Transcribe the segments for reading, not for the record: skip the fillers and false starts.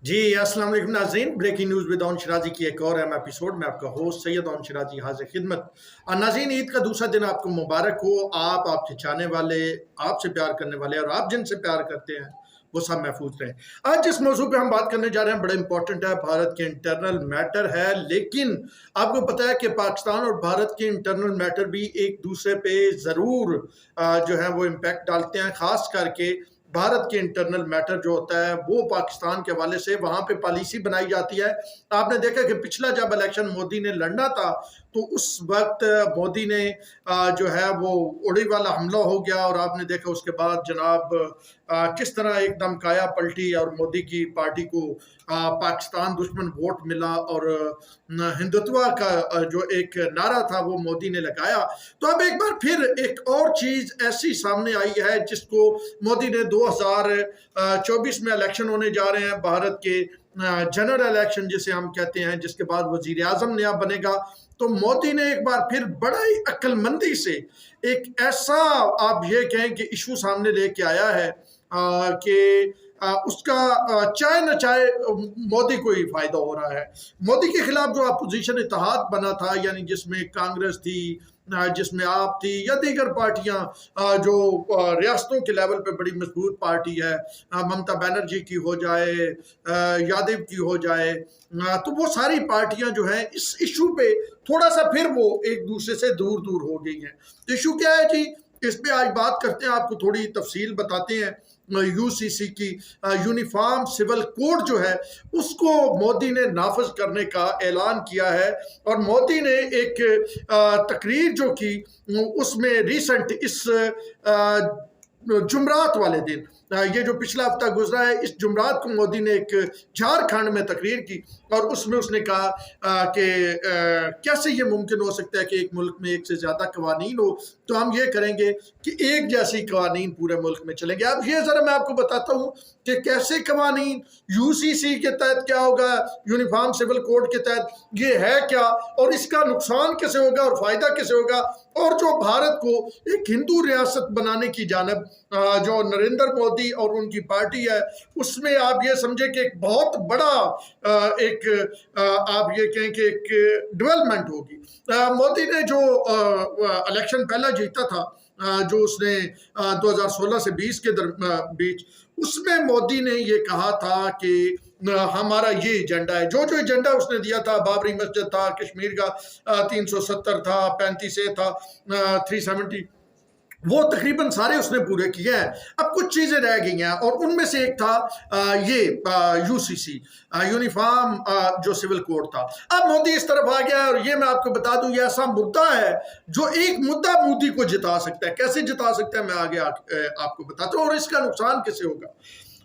जी अस्सलाम वालेकुम नाज़रीन। Breaking news with Aun Shirazi की एक और अहम एपिसोड में आपका होस्ट सैयद ओन शिराजी हाजिर खिदमत। नाज़रीन, ईद का दूसरा दिन आपको मुबारक हो। आप, आपके चाहने वाले, आपसे प्यार करने वाले और आप जिनसे प्यार करते हैं वो सब महफूज रहें। आज जिस मौजू पे हम बात करने जा रहे हैं बड़ा इंपॉर्टेंट है, भारत के इंटरनल मैटर है। लेकिन आपको पता है कि पाकिस्तान और भारत के इंटरनल मैटर भी एक दूसरे पे ज़रूर जो है वो इम्पैक्ट डालते हैं। ख़ास करके भारत के इंटरनल मैटर जो होता है वो पाकिस्तान के हवाले से वहां पे पॉलिसी बनाई जाती है। आपने देखा कि पिछला जब इलेक्शन मोदी ने लड़ना था तो उस वक्त मोदी ने जो है वो उड़ी वाला हमला हो गया और आपने देखा उसके बाद जनाब किस तरह एकदम काया पलटी और मोदी की पार्टी को पाकिस्तान दुश्मन वोट मिला और हिंदुत्व का जो एक नारा था वो मोदी ने लगाया। तो अब एक बार फिर एक और चीज ऐसी सामने आई है जिसको मोदी ने 2024 में इलेक्शन होने जा रहे हैं, भारत के जनरल इलेक्शन जिसे हम कहते हैं, जिसके बाद वजीर आजम नया बनेगा। तो मोदी ने एक बार फिर बड़ा ही अक्लमंदी से एक ऐसा आप ये कहें कि इशू सामने लेके आया है कि उसका चाहे न चाहे मोदी को ही फायदा हो रहा है। मोदी के खिलाफ जो अपोजिशन इत्तेहाद बना था, यानी जिसमें कांग्रेस थी, जिसमें आप थी या दीगर पार्टियां जो रियासतों के लेवल पे बड़ी मजबूत पार्टी है, ममता बनर्जी की हो जाए, यादव की हो जाए, तो वो सारी पार्टियां जो हैं इस इशू पे थोड़ा सा फिर वो एक दूसरे से दूर दूर हो गई हैं। तो इशू क्या है जी, इस पे आज बात करते हैं, आपको थोड़ी तफसील बताते हैं। यूसीसी की यूनिफॉर्म सिविल कोड जो है उसको मोदी ने नाफज करने का ऐलान किया है और मोदी ने एक तकरीर जो की उसमें रिसेंट इस जुमरात वाले दिन, ये जो पिछला हफ्ता गुजरा है, इस जुमरात को मोदी ने एक झारखंड में तकरीर की और उसमें उसने कहा कि कैसे ये मुमकिन हो सकता है कि एक मुल्क में एक से ज़्यादा कवानीन हो, तो हम ये करेंगे कि एक जैसी कवानीन पूरे मुल्क में चलेंगे। अब ये ज़रा मैं आपको बताता हूँ कि कैसे कवानीन, यूसीसी के तहत क्या होगा, यूनिफॉर्म सिविल कोड के तहत ये है क्या और इसका नुकसान कैसे होगा और फ़ायदा कैसे होगा, और जो भारत को एक हिंदू रियासत बनाने की जानब जो नरेंद्र मोदी और उनकी पार्टी है उसमें आप ये समझे कि एक बहुत बड़ा एक आप ये कहें कि एक डेवलपमेंट होगी। मोदी ने जो इलेक्शन पहला जीता था, जो उसने 2016 से 20 के बीच, उसमें मोदी ने ये कहा था कि हमारा ये एजेंडा है। जो जो एजेंडा उसने दिया था, बाबरी मस्जिद था, कश्मीर का 370 था, 35 ए था, 370, वो तकरीबन सारे उसने पूरे किए हैं। अब कुछ चीजें रह गई हैं और उनमें से एक था ये यूसीसी, यूनिफॉर्म जो सिविल कोड था। अब मोदी इस तरफ आ गया और ये मैं आपको बता दूं, ये ऐसा मुद्दा है जो एक मुद्दा मोदी को जिता सकता है। कैसे जिता सकता है मैं आगे आपको बताता हूं और इसका नुकसान कैसे होगा।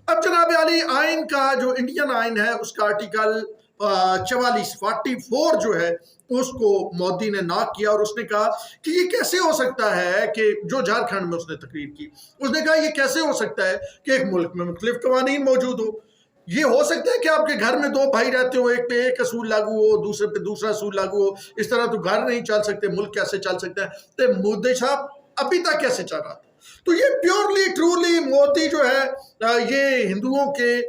अब जनाब आली, आइन का जो इंडियन आइन है उसका आर्टिकल 44 जो है उसको मोदी ने नाक किया और उसने कहा कि ये कैसे हो सकता है कि जो झारखंड में उसने तकरीर की, उसने कहा ये कैसे हो सकता है कि एक मुल्क में मुख्तलिफ कवानीन मौजूद हो। ये हो सकता है कि आपके घर में दो भाई रहते हो, एक पे एक असूल लागू हो, दूसरे पे दूसरा असूल लागू हो, इस तरह तो घर नहीं चल सकते, मुल्क कैसे चल सकता है। तो मोदी साहब अभी तक कैसे चल रहा था। तो ये प्योरली ट्रूली मोदी जो है ये हिंदुओं के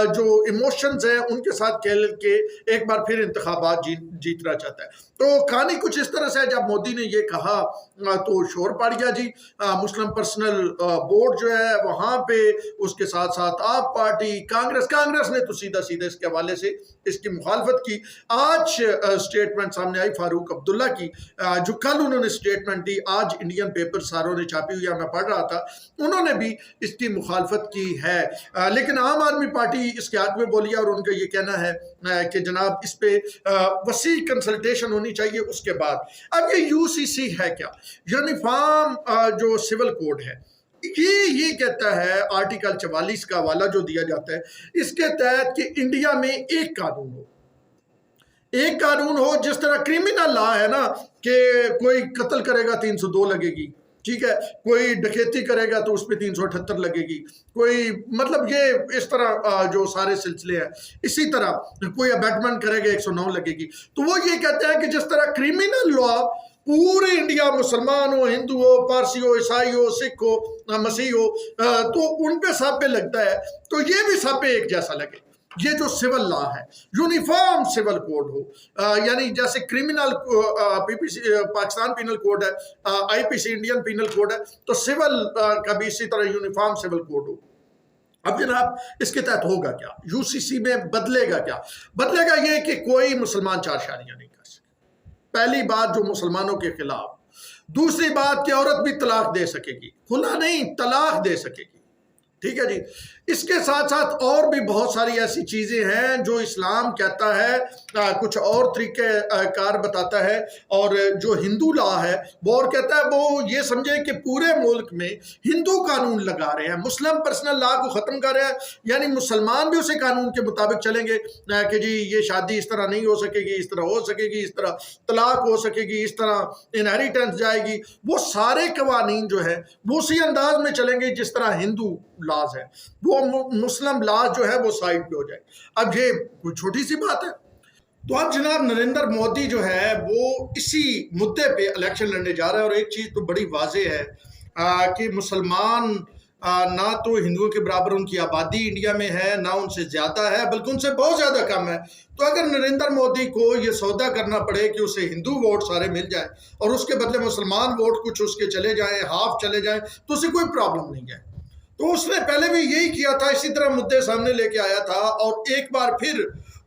जो इमोशंस हैं उनके साथ खेल के एक बार फिर इंतखाबात जीतना चाहता है। तो कहानी कुछ इस तरह से है, जब मोदी ने ये कहा तो शोर पड़ गया जी। मुस्लिम पर्सनल बोर्ड जो है वहाँ पे, उसके साथ साथ आप पार्टी, कांग्रेस ने तो सीधा सीधा इसके हवाले से इसकी मुखालफत की। आज स्टेटमेंट सामने आई फारूक अब्दुल्ला की, जो कल उन्होंने स्टेटमेंट दी, आज इंडियन पेपर सारों ने छापी हुई है, मैं पढ़ रहा था, उन्होंने भी इसकी मुखालफत की है। लेकिन आम आदमी पार्टी इसके हक में बोली है और उनका ये कहना है कि जनाब इस पे वसी कंसल्टेशन होनी चाहिए उसके बाद। अब ये यूसीसी है क्या, यूनिफॉर्म जो सिविल कोड है, ये कहता है आर्टिकल 44 का हवाला जो दिया जाता है इसके तहत कि इंडिया में एक कानून हो, जिस तरह क्रिमिनल लॉ है ना कि कोई कत्ल करेगा 302 लगेगी, ठीक है, कोई डकैती करेगा तो उस पर 378 लगेगी, कोई मतलब ये इस तरह जो सारे सिलसिले हैं, इसी तरह कोई अबैटमेंट करेगा 109 लगेगी। तो वो ये कहते हैं कि जिस तरह क्रिमिनल लॉ पूरे इंडिया, मुसलमान हो, हिंदू हो, पारसी हो, ईसाई हो, सिख हो, मसीह हो, तो उन पे सब पे लगता है, तो ये भी सब पे एक जैसा लगे। ये जो सिविल लॉ है, यूनिफॉर्म सिविल कोड हो, यानी जैसे criminal PPC Pakistan penal code है, आईपीसी इंडियन पीनल कोड है, तो सिविल का भी इसी तरह यूनिफॉर्म सिविल कोड हो। अब जनाब इसके तहत होगा क्या, यूसीसी में बदलेगा क्या? बदलेगा ये कि कोई मुसलमान चार शादियां नहीं कर सकते, पहली बात जो मुसलमानों के खिलाफ। दूसरी बात कि औरत भी तलाक दे सकेगी, खुला नहीं तलाक दे सकेगी, ठीक है जी। इसके साथ साथ और भी बहुत सारी ऐसी चीजें हैं जो इस्लाम कहता है, कुछ और तरीके कार बताता है, और जो हिंदू लॉ है वो और कहता है, वो ये समझे कि पूरे मुल्क में हिंदू कानून लगा रहे हैं, मुस्लिम पर्सनल लॉ को खत्म कर रहे हैं, यानी मुसलमान भी उसी कानून के मुताबिक चलेंगे कि जी ये शादी इस तरह नहीं हो सकेगी, इस तरह हो सकेगी, इस तरह तलाक हो सकेगी, इस तरह इनहेरिटेंस जाएगी। वो सारे कवानीन जो है वो उसी अंदाज में चलेंगे जिस तरह हिंदू लॉज है, वो मुस्लिम लॉज जो है वो साइड पे हो जाए। अब ये कोई छोटी सी बात है? तो अब जनाब नरेंद्र मोदी जो है वो इसी मुद्दे पे इलेक्शन लड़ने जा रहा है, और एक चीज तो बड़ी वाज़ेह है कि मुसलमान ना तो हिंदुओं के बराबर उनकी आबादी इंडिया में है, ना उनसे ज्यादा है, बल्कि उनसे बहुत ज्यादा कम है। तो अगर नरेंद्र मोदी को ये सौदा करना पड़े कि उसे हिंदू वोट सारे मिल जाए और उसके बदले मुसलमान वोट कुछ उसके चले जाएं, हाफ चले जाएं, तो उसे कोई प्रॉब्लम नहीं है। तो उसने पहले भी यही किया था, इसी तरह मुद्दे सामने लेके आया था, और एक बार फिर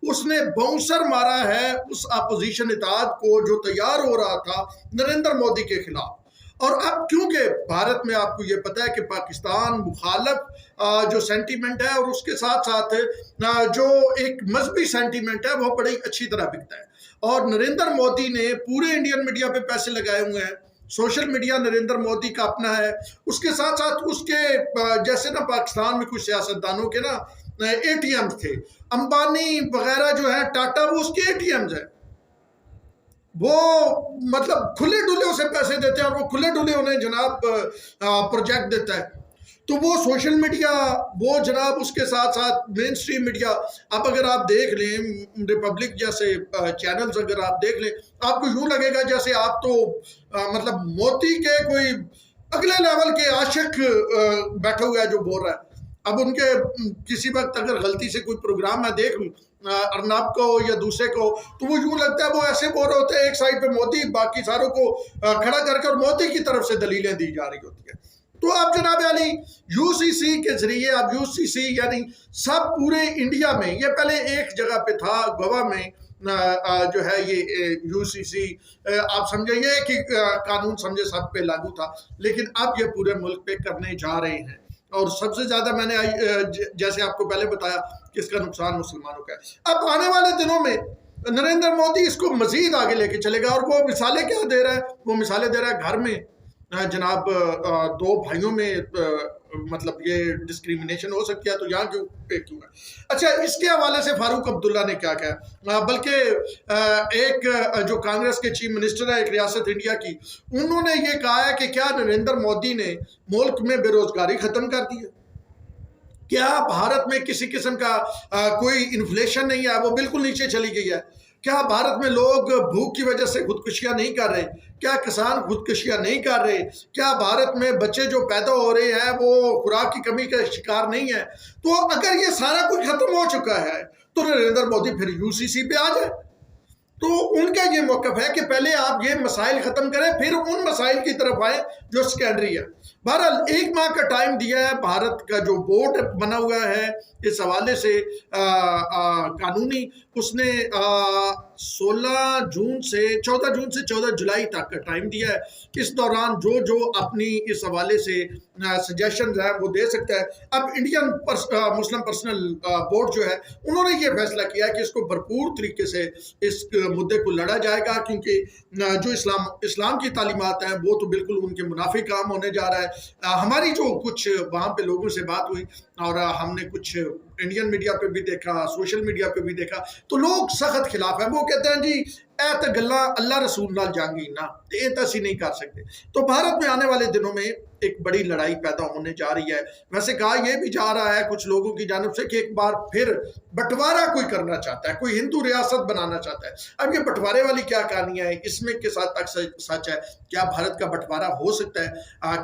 उसने बाउंसर मारा है उस अपोजिशन इत्तेहाद को जो तैयार हो रहा था नरेंद्र मोदी के खिलाफ। और अब क्योंकि भारत में आपको ये पता है कि पाकिस्तान मुखालफ जो सेंटीमेंट है और उसके साथ साथ जो एक मजहबी सेंटीमेंट है वो बड़ी अच्छी तरह बिकता है, और नरेंद्र मोदी ने पूरे इंडियन मीडिया पे पैसे लगाए हुए हैं, सोशल मीडिया नरेंद्र मोदी का अपना है, उसके साथ साथ उसके जैसे ना पाकिस्तान में कुछ सियासतदानों के ना एटीएम्स थे, अंबानी वगैरह जो है, टाटा, वो उसके एटीएम्स है, वो मतलब खुले डुले उसे पैसे देते हैं और वो खुले डुले उन्हें जनाब प्रोजेक्ट देता है। तो वो सोशल मीडिया, वो जनाब उसके साथ साथ मेन स्ट्रीम मीडिया, अब अगर आप देख लें रिपब्लिक जैसे चैनल्स अगर आप देख लें, आपको यूं लगेगा जैसे आप तो मतलब मोदी के कोई अगले लेवल के आशिक बैठा हुआ है जो बोल रहा है। अब उनके किसी वक्त अगर गलती से कोई प्रोग्राम मैं देख लूँ अर्नब को या दूसरे को, तो वो यूं लगता है वो ऐसे बोल रहे होते हैं, एक साइड पे मोदी, बाकी सारों को खड़ा करके और मोदी की तरफ से दलीलें दी जा रही होती है। तो अब जनाब अली यूसीसी के जरिए, अब यूसीसी यानी सब पूरे इंडिया में, ये पहले एक जगह पे था गोवा में जो है ये यूसीसी, आप समझेंगे कि कानून समझे सब पे लागू था, लेकिन अब ये पूरे मुल्क पे करने जा रहे हैं। और सबसे ज्यादा मैंने जैसे आपको पहले बताया कि इसका नुकसान मुसलमानों का है। अब आने वाले दिनों में नरेंद्र मोदी इसको मजीद आगे लेके चलेगा, और वो मिसालें क्या दे रहा है? वो मिसालें दे रहा है घर में जनाब दो भाइयों में मतलब ये डिस्क्रिमिनेशन हो सकती है, तो यहाँ क्यों है? अच्छा, इसके हवाले से फारूक अब्दुल्ला ने क्या कहा, बल्कि एक जो कांग्रेस के चीफ मिनिस्टर है एक रियासत इंडिया की, उन्होंने ये कहा है कि क्या नरेंद्र मोदी ने मुल्क में बेरोजगारी खत्म कर दी है? क्या भारत में किसी किस्म का कोई इन्फ्लेशन नहीं है, वो बिल्कुल नीचे चली गई है? क्या भारत में लोग भूख की वजह से खुदकुशियां नहीं कर रहे? क्या किसान खुदकुशियां नहीं कर रहे? क्या भारत में बच्चे जो पैदा हो रहे हैं वो खुराक की कमी का शिकार नहीं है? तो अगर ये सारा कुछ खत्म हो चुका है तो नरेंद्र मोदी फिर यूसीसी पे आ जाए। तो उनका ये मौक़िफ़ है कि पहले आप ये मसाइल ख़त्म करें, फिर उन मसाइल की तरफ आए जो सेकेंडरी है। बहरहाल 1 माह का टाइम दिया है, भारत का जो बोर्ड बना हुआ है इस हवाले से कानूनी, उसने 16 जून से 14 जून से 14 जुलाई तक का टाइम दिया है। इस दौरान जो जो अपनी इस हवाले से सजेशन है वो दे सकता है। अब इंडियन मुस्लिम पर्सनल बोर्ड जो है उन्होंने ये फैसला किया है कि इसको भरपूर तरीके से इस मुद्दे को लड़ा जाएगा, क्योंकि जो इस्लाम की तालीमात हैं वो तो बिल्कुल उनके मुनाफी काम होने जा रहा है। हमारी जो कुछ वहाँ पे लोगों से बात हुई और हमने कुछ इंडियन मीडिया पे भी देखा, सोशल मीडिया पे भी देखा, तो लोग सख्त खिलाफ हैं। वो कहते हैं जी ਇਹ ਤਾਂ ਗੱਲਾਂ अल्लाह रसूल नाल जांगी ना, ये तो असी नहीं कर सकते। तो भारत में आने वाले दिनों में एक बड़ी लड़ाई पैदा होने जा रही है। वैसे कहा यह भी जा रहा है कुछ लोगों की जानिब से कि एक बार फिर बंटवारा कोई करना चाहता है, कोई हिंदू रियासत बनाना चाहता है। अब ये बंटवारे वाली क्या कहानियां है, इसमें किस हद तक सच है? क्या भारत का बंटवारा हो सकता है?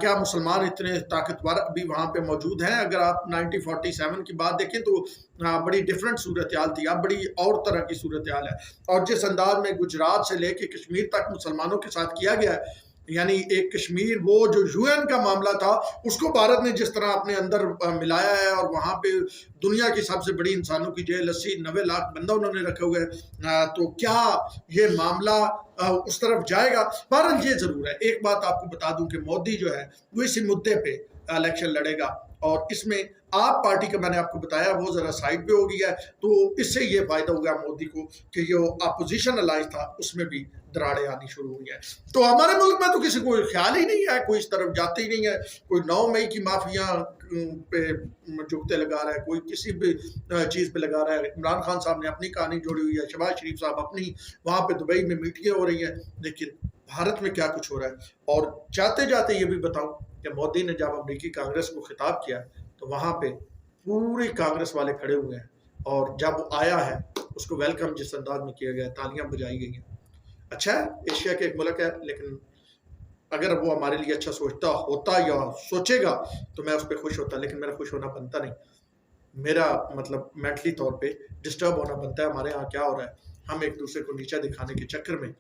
क्या मुसलमान इतने ताकतवर अभी वहां पे मौजूद हैं? अगर आप 1947 की बात देखें तो बड़ी डिफरेंट सूरत हाल थी, अब बड़ी और तरह की सूरत हाल है। और जिस अंदाज में गुजरात से लेके कश्मीर तक मुसलमानों के साथ किया गया है, यानी एक कश्मीर वो जो यूएन का मामला था उसको भारत ने जिस तरह अपने अंदर मिलाया है, और वहाँ पे दुनिया की सबसे बड़ी इंसानों की जेल 80-90 लाख बंदा उन्होंने रखे हुए हैं। तो क्या ये मामला उस तरफ जाएगा? बहरहाल ये जरूर है, एक बात आपको बता दूं कि मोदी जो है वो इसी मुद्दे पे इलेक्शन लड़ेगा, और इसमें आप पार्टी का मैंने आपको बताया वो जरा साइड पे हो गया है, तो इससे ये फायदा होगा मोदी को कि जो अपोजिशन अलायंस था उसमें भी दरारें आनी शुरू हुई है। तो हमारे मुल्क में तो किसी को ख्याल ही नहीं है, कोई इस तरफ जाते ही नहीं है। कोई 9 मई की माफिया पे जुगते लगा रहा है, कोई किसी भी चीज़ पे लगा रहा है। इमरान खान साहब ने अपनी कहानी जोड़ी हुई है, शहबाज शरीफ साहब अपनी, वहाँ पे दुबई में मीटिंगें हो रही हैं, लेकिन भारत में क्या कुछ हो रहा है। और जाते जाते ये भी बताऊं कि मोदी ने जब अमेरिकी कांग्रेस को खिताब किया तो वहाँ पे पूरे कांग्रेस वाले खड़े हुए हैं, और जब वो आया है उसको वेलकम जिस अंदाज में किया गया, तालियां बजाई गई हैं। अच्छा है, एशिया के एक मुल्क है, लेकिन अगर वो हमारे लिए अच्छा सोचता होता या सोचेगा तो मैं उस पर खुश होता, लेकिन मेरा खुश होना बनता नहीं। मेरा मतलब मेंटली तौर पे डिस्टर्ब होना बनता है। हमारे यहाँ क्या हो रहा है, हम एक दूसरे को नीचे दिखाने के चक्कर में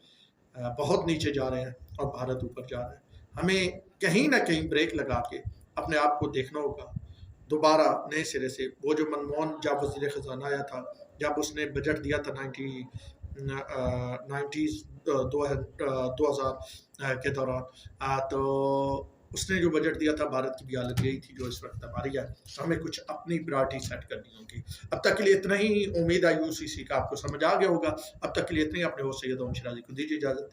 बहुत नीचे जा रहे हैं और भारत ऊपर जा रहा है। हमें कहीं ना कहीं ब्रेक लगा के अपने आप को देखना होगा, दोबारा नए सिरे से। वो जो मनमोहन जब वज़ीर ख़जाना आया था, जब उसने बजट दिया था 90s 2000 के दौरान, तो उसने जो बजट दिया था, भारत की भी हालत यही थी जो इस वक्त हमारी है। हमें कुछ अपनी प्रायोरिटी सेट करनी होगी। अब तक के लिए इतना ही, उम्मीद है यूसीसी का आपको समझ आ गया होगा। अब तक के लिए इतना ही। अपने होस्ट सैयद ओम शिराजी को दीजिए इजाज़त।